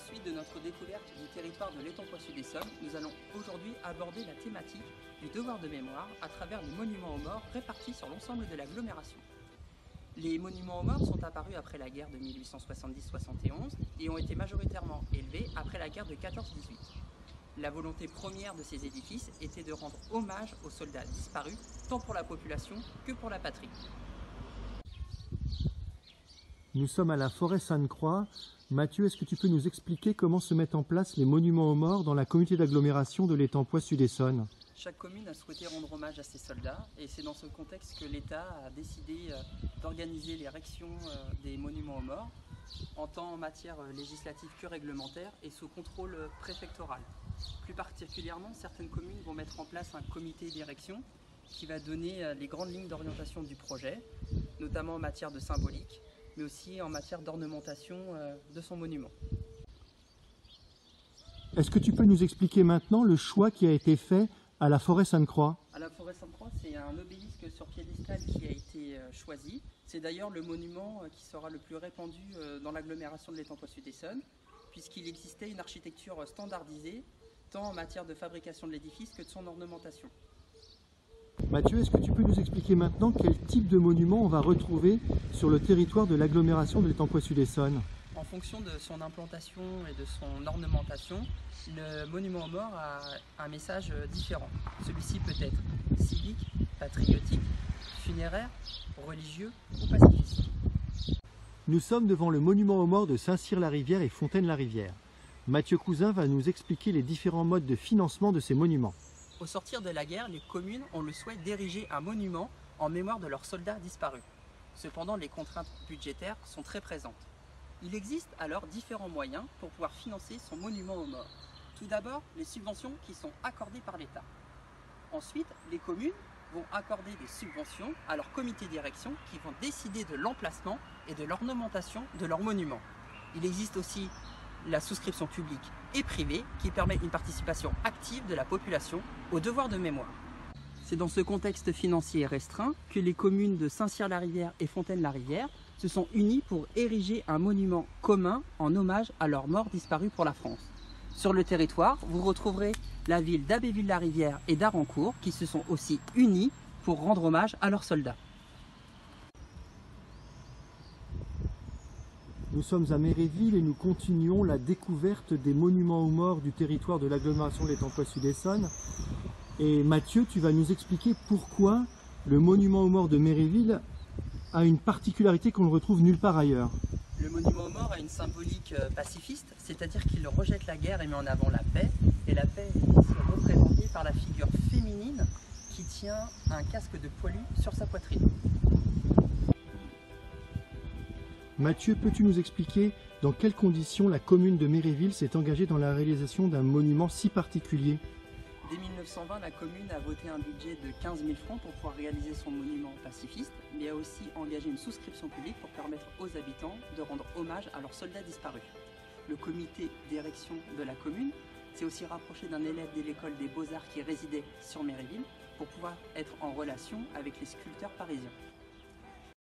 suite de notre découverte du territoire de l'étang Poisson-d'Essonne, nous allons aujourd'hui aborder la thématique du devoir de mémoire à travers les monuments aux morts répartis sur l'ensemble de l'agglomération. Les monuments aux morts sont apparus après la guerre de 1870-71 et ont été majoritairement élevés après la guerre de 14-18. La volonté première de ces édifices était de rendre hommage aux soldats disparus, tant pour la population que pour la patrie. Nous sommes à la forêt Sainte-Croix. Mathieu, est-ce que tu peux nous expliquer comment se mettent en place les monuments aux morts dans la communauté d'agglomération de l'étang Poisson-d'Essonne? Chaque commune a souhaité rendre hommage à ses soldats et c'est dans ce contexte que l'État a décidé d'organiser l'érection des monuments aux morts en tant en matière législative que réglementaire et sous contrôle préfectoral. Plus particulièrement, certaines communes vont mettre en place un comité d'érection qui va donner les grandes lignes d'orientation du projet, notamment en matière de symbolique, mais aussi en matière d'ornementation de son monument. Est-ce que tu peux nous expliquer maintenant le choix qui a été fait à la forêt Sainte-Croix? À la forêt Sainte-Croix, c'est un obélisque sur piédestal qui a été choisi. C'est d'ailleurs le monument qui sera le plus répandu dans l'agglomération de l'étang Poisson-d'Essonne, puisqu'il existait une architecture standardisée, tant en matière de fabrication de l'édifice que de son ornementation. Mathieu, est-ce que tu peux nous expliquer maintenant quel type de monument on va retrouver sur le territoire de l'agglomération de l'étang Poisson-d'Essonne? En fonction de son implantation et de son ornementation, le monument aux morts a un message différent. Celui-ci peut être civique, patriotique, funéraire, religieux ou pacifiste. Nous sommes devant le monument aux morts de Saint-Cyr-la-Rivière et Fontaine-la-Rivière. Mathieu Cousin va nous expliquer les différents modes de financement de ces monuments. Au sortir de la guerre, les communes ont le souhait d'ériger un monument en mémoire de leurs soldats disparus. Cependant, les contraintes budgétaires sont très présentes. Il existe alors différents moyens pour pouvoir financer son monument aux morts. Tout d'abord, les subventions qui sont accordées par l'État. Ensuite, les communes vont accorder des subventions à leur comité d'érection qui vont décider de l'emplacement et de l'ornementation de leur monument. Il existe aussi la souscription publique et privée qui permet une participation active de la population au devoir de mémoire. C'est dans ce contexte financier restreint que les communes de Saint-Cyr-la-Rivière et Fontaine-la-Rivière se sont unies pour ériger un monument commun en hommage à leurs morts disparus pour la France. Sur le territoire, vous retrouverez la ville d'Abbéville-la-Rivière et d'Arancourt qui se sont aussi unies pour rendre hommage à leurs soldats. Nous sommes à Méréville et nous continuons la découverte des monuments aux morts du territoire de l'agglomération de l'étang Poisson-d'Essonne. Et Mathieu, tu vas nous expliquer pourquoi le monument aux morts de Méréville a une particularité qu'on ne retrouve nulle part ailleurs. Le monument aux morts a une symbolique pacifiste, c'est-à-dire qu'il rejette la guerre et met en avant la paix. Et la paix est ici représentée par la figure féminine qui tient un casque de poilu sur sa poitrine. Mathieu, peux-tu nous expliquer dans quelles conditions la commune de Méréville s'est engagée dans la réalisation d'un monument si particulier? Dès 1920, la commune a voté un budget de 15 000 francs pour pouvoir réaliser son monument pacifiste, mais a aussi engagé une souscription publique pour permettre aux habitants de rendre hommage à leurs soldats disparus. Le comité d'érection de la commune s'est aussi rapproché d'un élève de l'école des Beaux-Arts qui résidait sur Méréville pour pouvoir être en relation avec les sculpteurs parisiens.